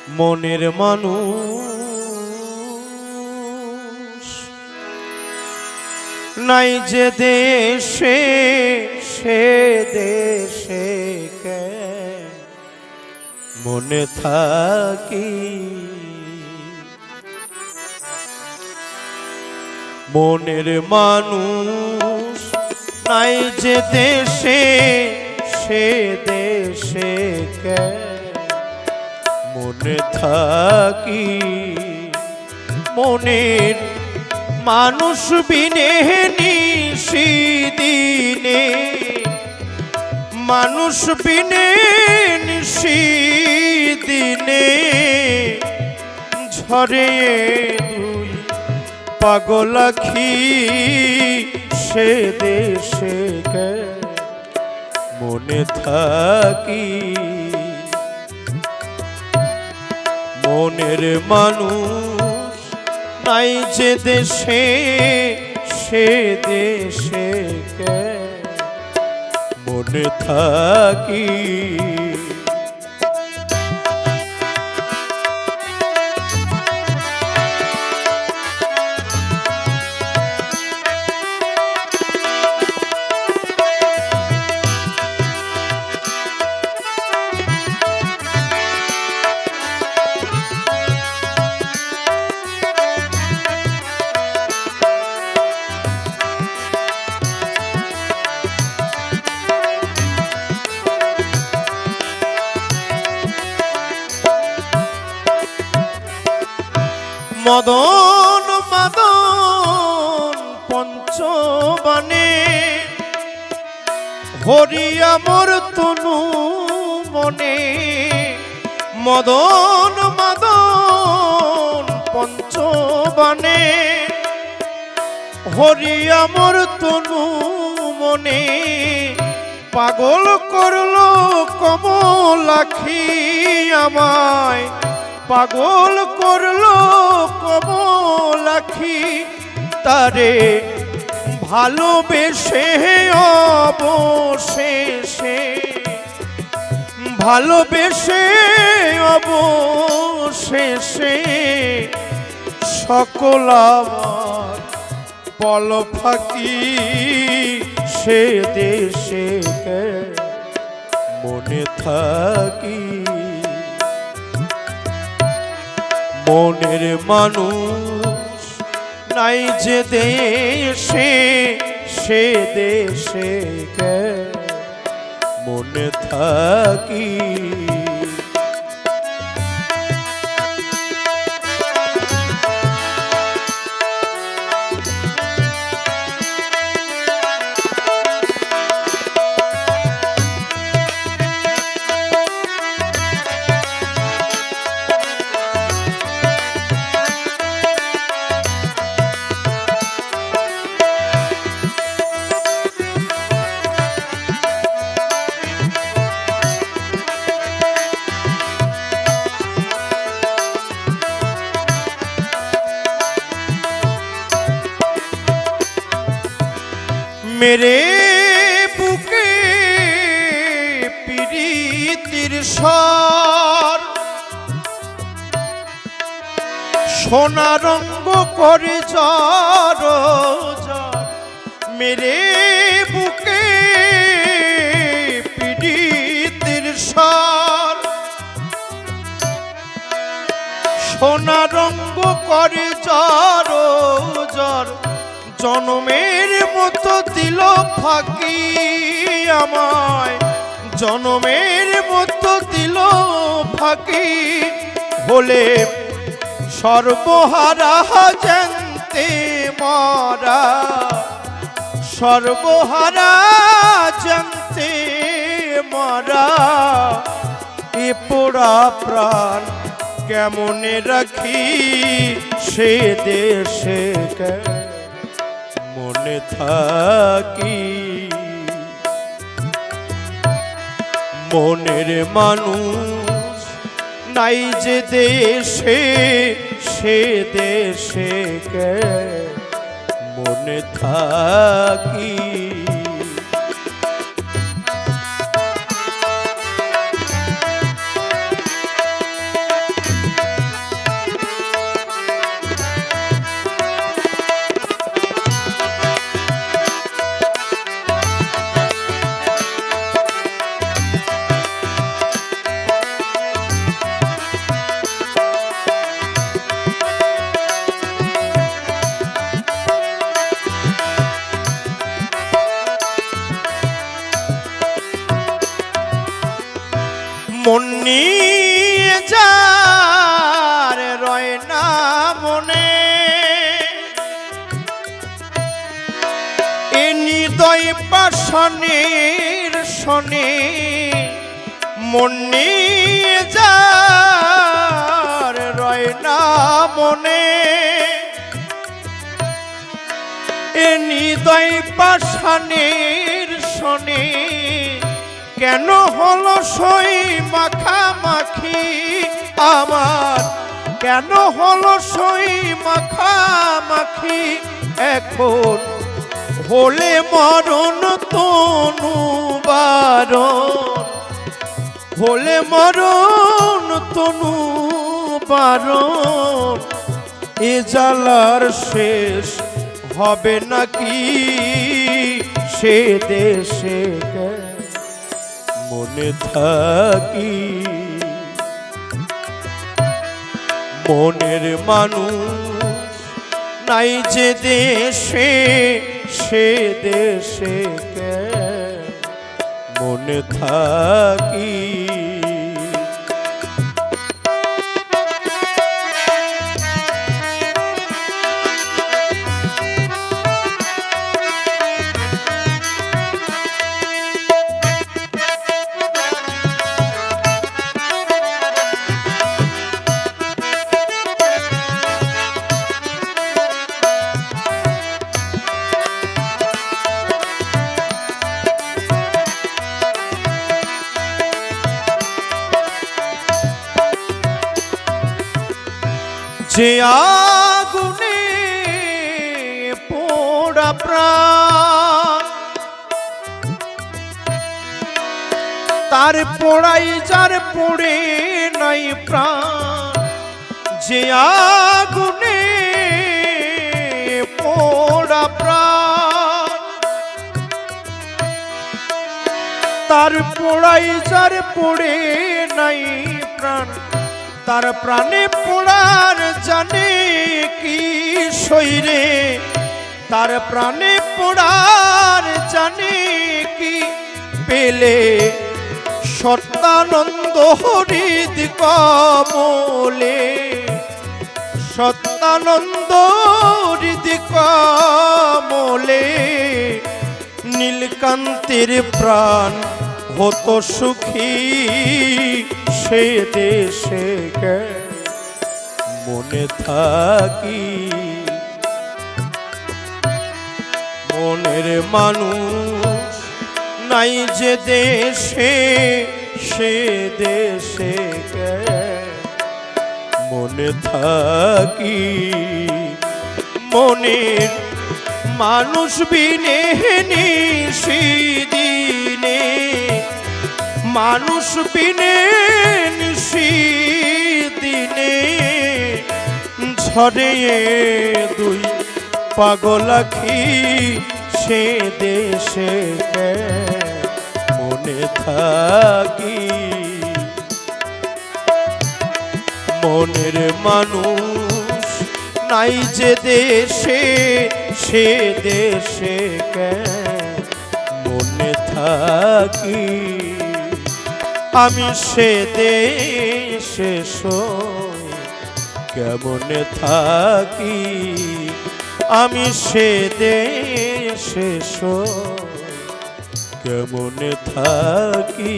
মনের মানুষ নাই যে দেশে সে দেশে মনে থাকি মনের মানুষ নাই যে দেশে সে দেশে মনে থাকি মনের মানুষ বিনে নিশিদিনে মানুষ বিনে নিশিদিনে ঝরে দুই পাগল আখি সে দেশে মনে থাকি মনের মানুষ নাই যে দেশে সে দেশে মনে থাকি মদন মদন পঞ্চবনে হরি আমর তনু মনে মদন মদন পঞ্চবনে হরি আমর তনু মনে পাগল করলো কমলাখি আমায় পাগল করলো কমলাখি তারে ভালোবেসে অবশেষে ভালোবেসে অবশেষে সকল আমার পল ফাঁকি সে দেশে মনে থাকি মনের মানুষ নাই যে দেশে সে দেশে মনে থাকি मेरे बुके पीड़ितिर स्वर सोना रंग करे जार मेरे बुके पीड़ितिर स्वर सोना रंग करे जार জনমের মতো দিল ফাঁকি আমায় জনমের মতো দিল ফাঁকি বলে সর্বহারা জানতে মরা সর্বহারা জানতে মরা এ পোড়া প্রাণ কেমনে রাখি সে দেশে মনে থাকি মনের মানুষ নাই যে দেশে সে দেশে মনে থাকি পাষাণের শনে মন নিয়ে যার রয় না মনে, এ হৃদয় পাষাণের শনে কেন হলো সই মাখামাখি আমার, কেন হলো সই মাখামাখি এখন হলে মরণ তনু বারণ, হলে মরণ তনু বারণ, এ জ্বালার শেষ হবে নাকি সে দেশে মনে থাকি। মনের মানুষ নাই যে দেশে সে দেশে মনে থাকি। যে আগুনে পোড়া প্রাণ তার পোড়াই যার পোড়ে নাই প্রাণ, যে আগুনে পোড়া প্রাণ তার পোড়াই যার পোড়ে নাই প্রাণ, তার প্রাণে পোড়ার জানে কি শৈরে, তার প্রাণে পোড়ার জানে কি পেলে সত্যানন্দ হৃদ কমলে, সত্যানন্দ হৃদ কমলে নীলকান্তের প্রাণ হতো সুখী সে দেশে মনে থাকি। মনের মানুষ নাই যে দেশে সে দেশে মনে থাকি। মনের মানুষ বিনে নিশিদিনে, মানুষ বিনে নিশিদিনে ঝরে দুই পাগল আখি সে দেশে মনে থাকি। মনের মানুষ নাই যে দেশে সে দেশে মনে থাকি। আমি সে দেশে কেমনে থাকি, আমি সে দেশে কেমনে থাকি।